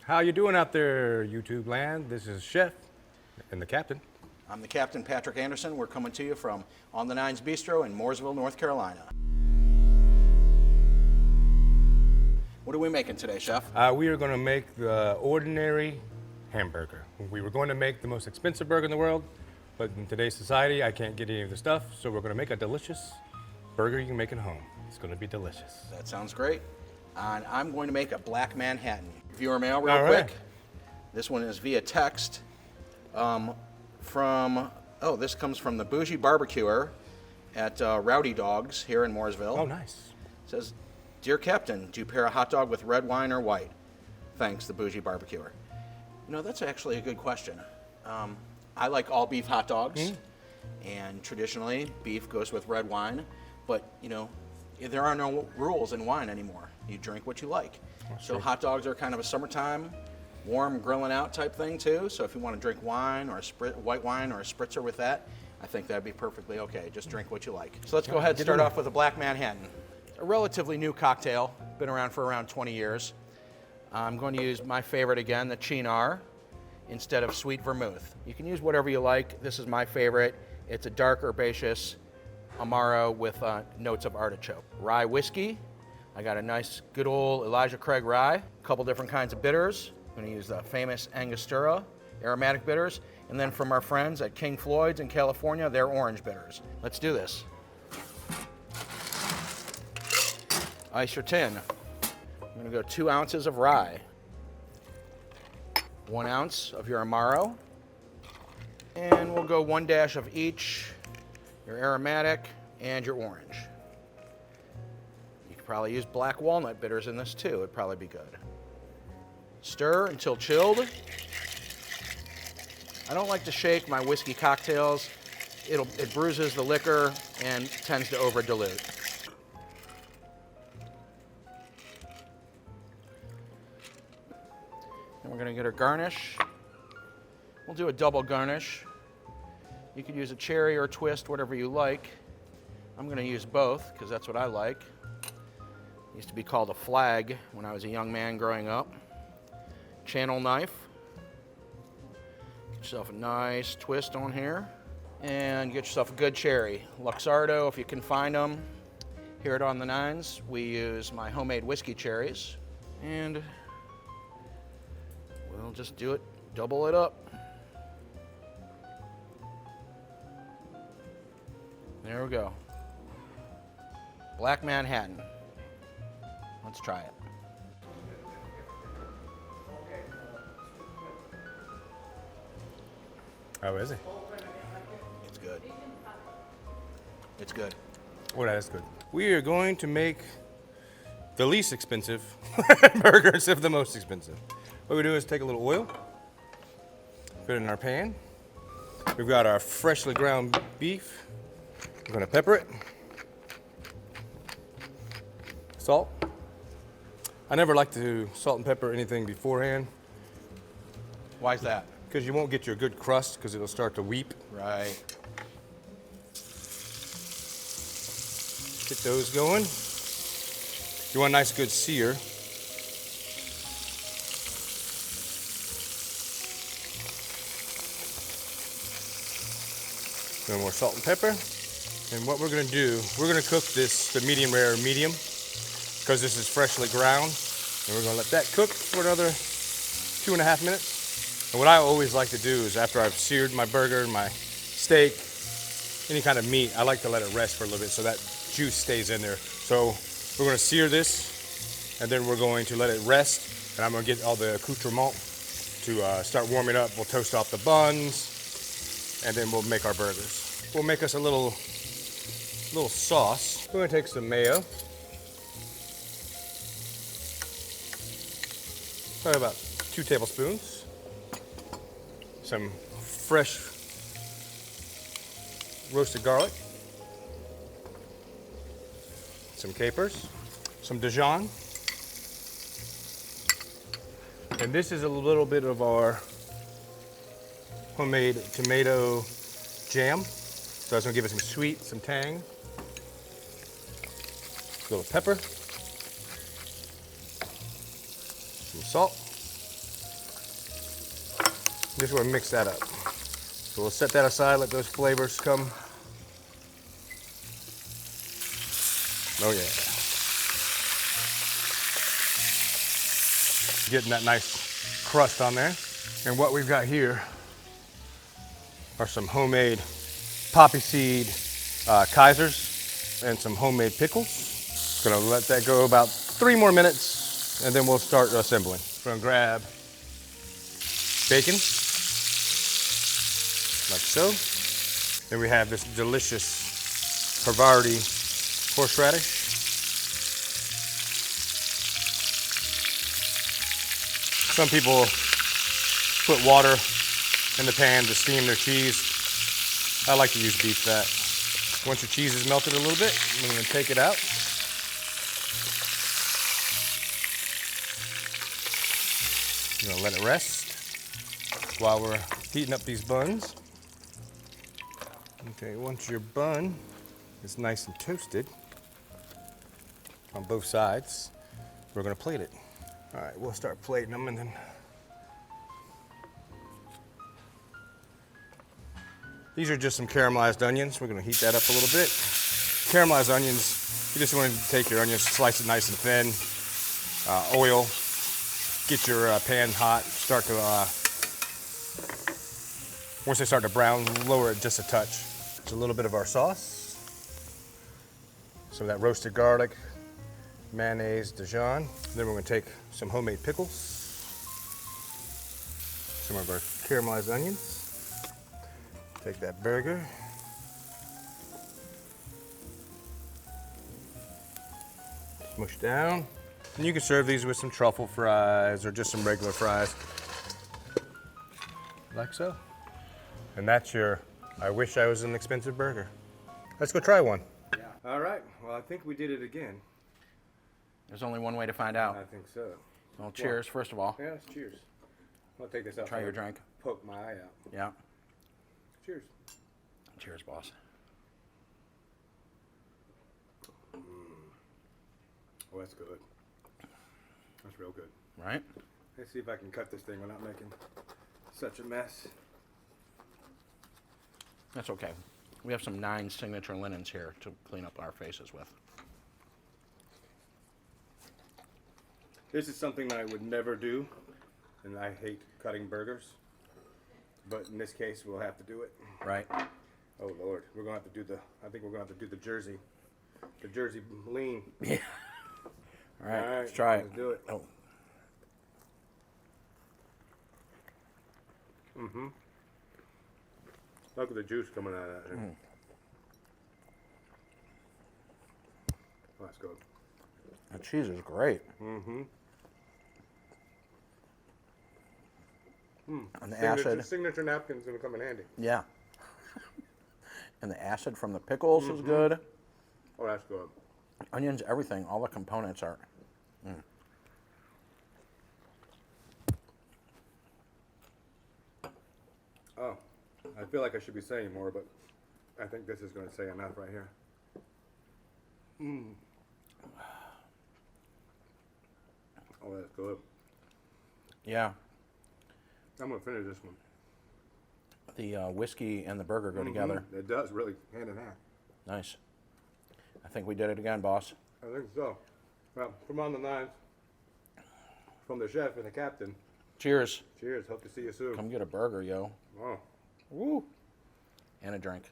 How you doing out there, YouTube land? This is Chef and the Captain. I'm the Captain, Patrick Anderson. We're coming to you from On the Nines Bistro in Mooresville, North Carolina. What are we making today, Chef? We are going to make the ordinary hamburger. We were going to make the most expensive burger in the world, but in today's society, I can't get any of the stuff, so we're going to make a delicious burger you can make at home. It's going to be delicious. That sounds great. And I'm going to make a Black Manhattan. Viewer mail real All quick. right. This one is via text this comes from the Bougie Barbecuer at Rowdy Dogs here in Mooresville. Oh, nice. It says, Dear Captain, do you pair a hot dog with red wine or white? Thanks, the Bougie Barbecuer. You know, that's actually a good question. I like all beef hot dogs, and traditionally beef goes with red wine, but you know, there are no rules in wine anymore. You drink what you like. So hot dogs are kind of a summertime, warm grilling out type thing too. So if you want to drink wine or white wine or a spritzer with that, I think that'd be perfectly okay. Just drink what you like. So let's go ahead and start off with a Black Manhattan. A relatively new cocktail, been around for around 20 years. I'm going to use my favorite again, the Cynar, instead of sweet vermouth. You can use whatever you like. This is my favorite. It's a dark herbaceous Amaro with notes of artichoke. Rye whiskey. I got a nice good old Elijah Craig rye. A couple different kinds of bitters. I'm going to use the famous Angostura aromatic bitters. And then from our friends at King Floyd's in California, their orange bitters. Let's do this. Ice your tin. I'm going to go 2 ounces of rye. 1 ounce of your Amaro. And we'll go 1 dash of each, your aromatic and your orange. You could probably use black walnut bitters in this too. It'd probably be good. Stir until chilled. I don't like to shake my whiskey cocktails. It bruises the liquor and tends to over dilute. And we're going to get our garnish. We'll do a double garnish. You could use a cherry or a twist, whatever you like. I'm going to use both because that's what I like. It used to be called a flag when I was a young man growing up. Channel knife. Get yourself a nice twist on here. And get yourself a good cherry. Luxardo, if you can find them. Here at On the Nines, we use my homemade whiskey cherries. And we'll just do it, double it up. There we go. Black Manhattan. Let's try it. How is it? It's good. It's good. Oh, that is good. We are going to make the least expensive burger instead of the most expensive. What we do is take a little oil, put it in our pan. We've got our freshly ground beef. We're gonna pepper it. Salt. I never like to salt and pepper anything beforehand Why is that? because you won't get your good crust because it'll start to weep. Right. Get those going. You want a nice good sear. A little more salt and pepper. And what we're gonna do, we're gonna cook this to medium rare medium because this is freshly ground. And we're gonna let that cook for another 2.5 minutes. And what I always like to do is after I've seared my burger, my steak, any kind of meat, I like to let it rest for a little bit so that juice stays in there. So we're gonna sear this and then we're going to let it rest. And I'm gonna get all the accoutrement to start warming up. We'll toast off the buns and then we'll make our burgers. We'll make us a little sauce. We're gonna take some mayo. Probably about 2 tablespoons. Some fresh roasted garlic. Some capers. Some Dijon. And this is a little bit of our homemade tomato jam. So that's gonna give it some sweet, some tang. A little pepper. Some salt. Just want to mix that up. So we'll set that aside, let those flavors come. Oh yeah. Getting that nice crust on there. And what we've got here are some homemade poppy seed Kaisers and some homemade pickles. Gonna let that go about 3 more minutes and then we'll start assembling. Gonna grab bacon, like so. Then we have this delicious Havarti horseradish. Some people put water in the pan to steam their cheese. I like to use beef fat. Once your cheese is melted a little bit, I'm gonna take it out. I'm gonna let it rest while we're heating up these buns. Okay, once your bun is nice and toasted on both sides, we're gonna plate it. All right, we'll start plating them and then these are just some caramelized onions. We're gonna heat that up a little bit. Caramelized onions, you just want to take your onions, slice it nice and thin, oil, get your pan hot, start to, once they start to brown, lower it just a touch. Just a little bit of our sauce, some of that roasted garlic, mayonnaise, Dijon. Then we're gonna take some homemade pickles, some of our caramelized onions, take that burger, smush down. And you can serve these with some truffle fries or just some regular fries, like so. And that's your, I wish I was an expensive burger. Let's go try one. Yeah. All right, well, I think we did it again. There's only one way to find out. I think so. Well, cheers, first of all. Yes, cheers. I'll take this out. Try your drink. Poke my eye out. Yeah. Cheers. Cheers, boss. Oh, that's good. That's real good. Right? Let's see if I can cut this thing without making such a mess. That's okay. We have some 9 signature linens here to clean up our faces with. This is something that I would never do, and I hate cutting burgers. But in this case, we'll have to do it. Right. Oh Lord, we're gonna have to do the. I think we're gonna have to do the Jersey lean. Yeah. All right, let's try it. Let's do it. Oh. Mm-hmm. Look at the juice coming out of that. Mm. Oh, that's good. The cheese is great. Mm-hmm. And the acid. Signature napkin's gonna come in handy. Yeah. And the acid from the pickles is good. Oh, that's good. Onions, everything, all the components are. Oh, I feel like I should be saying more, but I think this is going to say enough right here. Oh, that's good. Yeah. I'm going to finish this one. The whiskey and the burger go together. It does, really, hand in hand. Nice. I think we did it again, boss. I think so. Well, from on the nines, from the chef and the captain. Cheers. Cheers. Hope to see you soon. Come get a burger, yo. Oh. Woo. And a drink.